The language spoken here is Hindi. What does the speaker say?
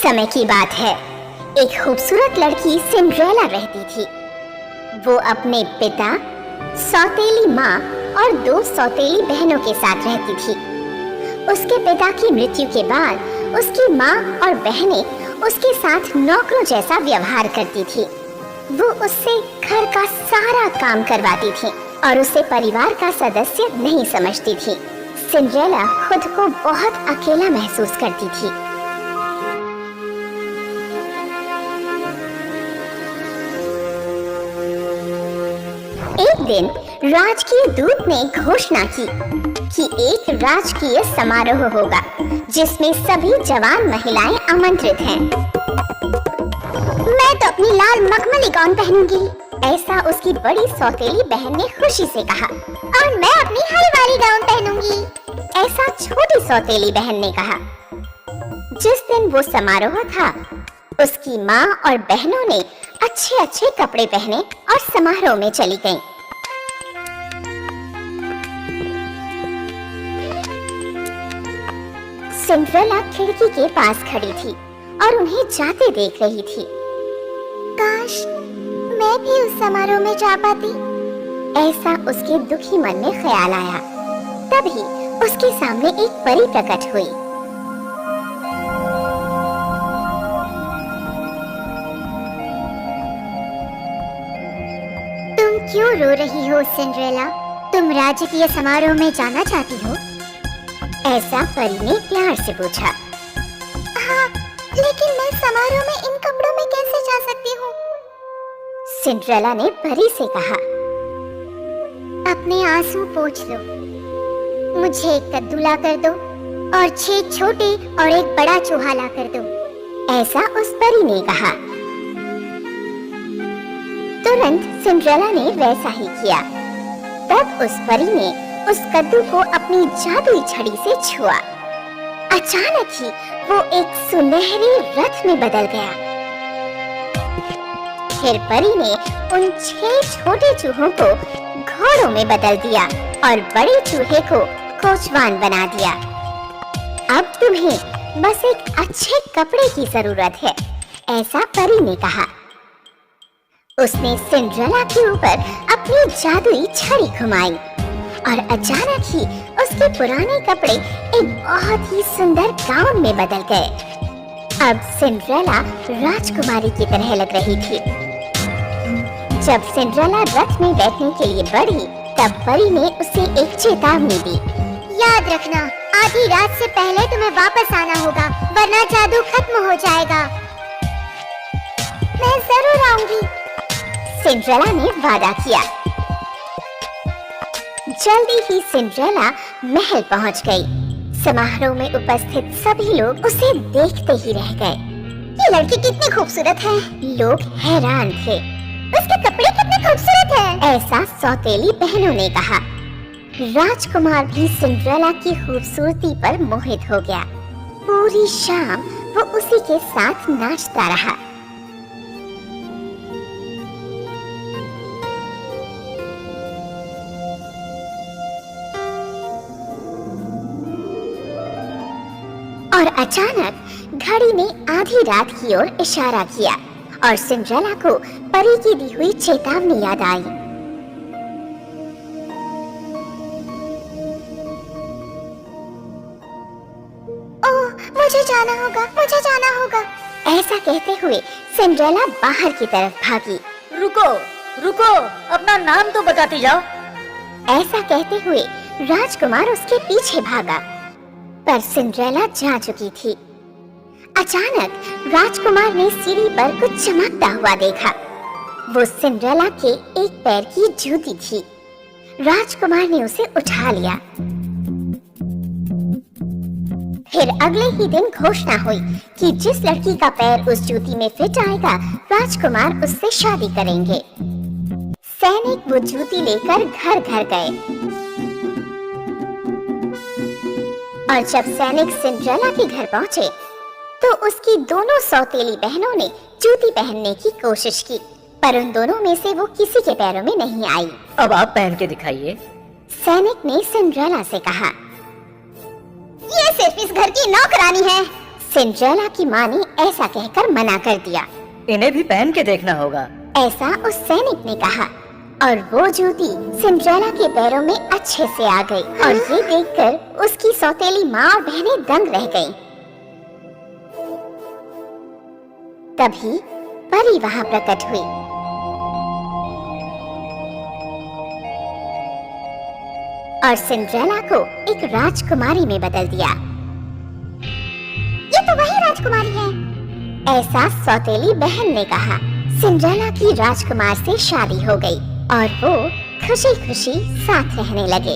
समय की बात है, एक खूबसूरत लड़की सिंड्रेला रहती थी। वो अपने पिता, सौतेली माँ और 2 सौतेली बहनों के साथ रहती थी। उसके पिता की मृत्यु के बाद उसकी माँ और बहनें उसके साथ नौकरों जैसा व्यवहार करती थी। वो उससे घर का सारा काम करवाती थी और उसे परिवार का सदस्य नहीं समझती थी। सिंड्रेला खुद को बहुत अकेला महसूस करती थी। एक दिन राजकीय दूत ने घोषणा की कि एक राजकीय समारोह होगा जिसमें सभी जवान महिलाएं आमंत्रित हैं। मैं तो अपनी लाल मखमली गाउन पहनूंगी, ऐसा उसकी बड़ी सौतेली बहन ने खुशी से कहा। और मैं अपनी हरी वाली गाउन पहनूंगी, ऐसा छोटी सौतेली बहन ने कहा। जिस दिन वो समारोह था, उसकी माँ और बहनों ने अच्छे अच्छे कपड़े पहने और समारोह में चली गईं। सिंड्रेला खिड़की के पास खड़ी थी और उन्हें जाते देख रही थी। काश मैं भी उस समारोह में जा पाती, ऐसा उसके दुखी मन में ख्याल आया। तभी उसके सामने एक परी प्रकट हुई। तुम क्यों रो रही हो सिंड्रेला? तुम राजकीय समारोह में जाना चाहती हो? ऐसा परी ने प्यार से पूछा। हाँ, लेकिन मैं समारोह में इन कपड़ों में कैसे जा सकती हूँ? सिंड्रेला ने परी से कहा। अपने आंसू पोंछ लो, मुझे एक कद्दू ला कर दो और 6 छोटे और एक बड़ा चूहा ला कर दो, ऐसा उस परी ने कहा। तुरंत सिंड्रेला ने वैसा ही किया। तब उस परी ने उस कद्दू को अपनी जादुई छड़ी से छुआ। अचानक ही वो एक सुनहरे रथ में बदल गया। फिर परी ने उन 6 छोटे चूहों को घोड़ों में बदल दिया और बड़े चूहे को कोचवान बना दिया। अब तुम्हें बस एक अच्छे कपड़े की जरूरत है, ऐसा परी ने कहा। उसने सिंड्रेला के ऊपर अपनी जादुई छड़ी घुमाई और अचानक ही उसके पुराने कपड़े एक बहुत ही सुंदर गाउन में बदल गए। अब सिंड्रेला राजकुमारी की तरह लग रही थी। जब सिंड्रेला रथ में बैठने के लिए बढ़ी, तब परी ने उसे एक चेतावनी दी। याद रखना, आधी रात से पहले तुम्हें वापस आना होगा, वरना जादू खत्म हो जाएगा। मैं जरूर आऊंगी, सिंड्रेला ने वादा किया। जल्दी ही सिंड्रेला महल पहुंच गई। समारोह में उपस्थित सभी लोग उसे देखते ही रह गए। ये लड़की कितनी खूबसूरत है, लोग हैरान थे। उसके कपड़े कितने खूबसूरत हैं, ऐसा सौतेली बहनों ने कहा। राजकुमार भी सिंड्रेला की खूबसूरती पर मोहित हो गया। पूरी शाम वो उसी के साथ नाचता रहा। और अचानक घड़ी ने आधी रात की ओर इशारा किया और सिंड्रेला को परी की दी हुई चेतावनी याद आई। ओह, मुझे जाना होगा, मुझे जाना होगा, ऐसा कहते हुए सिंड्रेला बाहर की तरफ भागी। रुको, रुको, अपना नाम तो बताती जाओ, ऐसा कहते हुए राजकुमार उसके पीछे भागा, पर सिंड्रेला जा चुकी थी। अचानक राजकुमार ने सीढ़ी पर कुछ चमकता हुआ देखा। वो सिंड्रेला के एक पैर की जूती थी। राजकुमार ने उसे उठा लिया। फिर अगले ही दिन घोषणा हुई कि जिस लड़की का पैर उस जूती में फिट आएगा, राजकुमार उससे शादी करेंगे। सैनिक वो जूती लेकर घर घर गए और जब सैनिक सिंड्रेला के घर पहुंचे, तो उसकी दोनों सौतेली बहनों ने जूती पहनने की कोशिश की, पर उन दोनों में से वो किसी के पैरों में नहीं आई। अब आप पहन के दिखाइए, सैनिक ने सिंड्रेला से कहा। ये सिर्फ इस घर की नौकरानी है, सिंड्रेला की माँ ने ऐसा कहकर मना कर दिया। इन्हें भी पहन के देखना होगा। ऐसा उस सैनिक ने कहा और वो जूती सिंड्रेला के पैरों में अच्छे से आ गई और ये देखकर उसकी सौतेली माँ और बहनें दंग रह गईं। तभी परी वहां प्रकट हुई। और सिंड्रेला को एक राजकुमारी में बदल दिया। ये तो वही राजकुमारी है, ऐसा सौतेली बहन ने कहा। सिंड्रेला की राजकुमार से शादी हो गई और वो खुशी खुशी साथ रहने लगे।